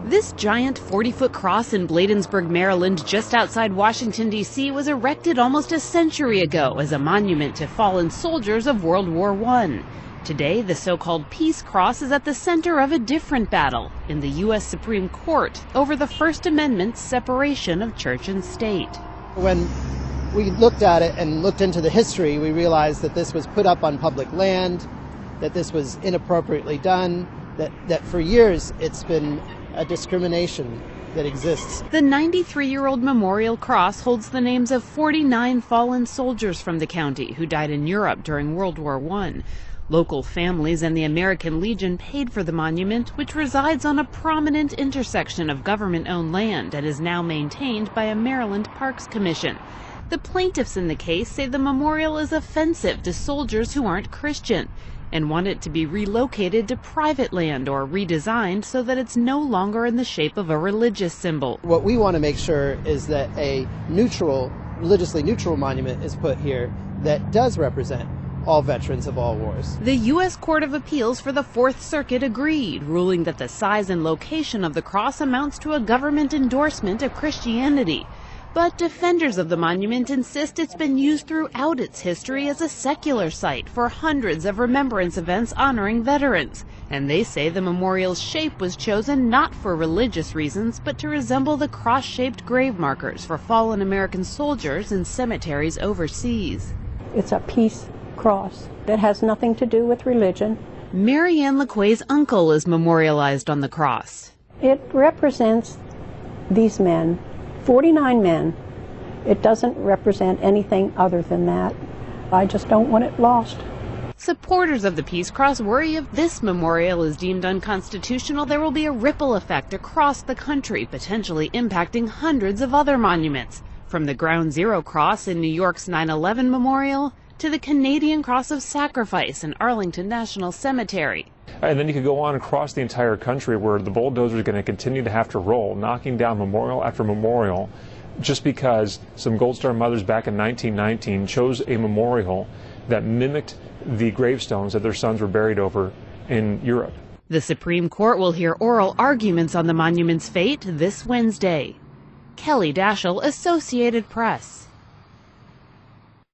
This giant 40-foot cross in Bladensburg, Maryland, just outside Washington, D.C., was erected almost a century ago as a monument to fallen soldiers of World War I. Today, the so-called Peace Cross is at the center of a different battle in the U.S. Supreme Court over the First Amendment's separation of church and state. When we looked at it and looked into the history, we realized that this was put up on public land, that this was inappropriately done, that for years it's been a discrimination that exists. The 93-year-old memorial cross holds the names of 49 fallen soldiers from the county who died in Europe during World War I. Local families and the American Legion paid for the monument, which resides on a prominent intersection of government-owned land and is now maintained by a Maryland Parks Commission. The plaintiffs in the case say the memorial is offensive to soldiers who aren't Christian and want it to be relocated to private land or redesigned so that it's no longer in the shape of a religious symbol. What we want to make sure is that a neutral, religiously neutral monument is put here that does represent all veterans of all wars. The U.S. Court of Appeals for the Fourth Circuit agreed, ruling that the size and location of the cross amounts to a government endorsement of Christianity. But defenders of the monument insist it's been used throughout its history as a secular site for hundreds of remembrance events honoring veterans. And they say the memorial's shape was chosen not for religious reasons, but to resemble the cross-shaped grave markers for fallen American soldiers in cemeteries overseas. It's a peace cross that has nothing to do with religion. Mary Ann LeQuay's uncle is memorialized on the cross. It represents these men, 49 men. It doesn't represent anything other than that. I just don't want it lost. Supporters of the Peace Cross worry if this memorial is deemed unconstitutional, there will be a ripple effect across the country, potentially impacting hundreds of other monuments, from the Ground Zero Cross in New York's 9/11 Memorial to the Canadian Cross of Sacrifice in Arlington National Cemetery. And then you could go on across the entire country where the bulldozer is going to continue to have to roll, knocking down memorial after memorial, just because some Gold Star mothers back in 1919 chose a memorial that mimicked the gravestones that their sons were buried over in Europe. The Supreme Court will hear oral arguments on the monument's fate this Wednesday. Kelly Daschle, Associated Press.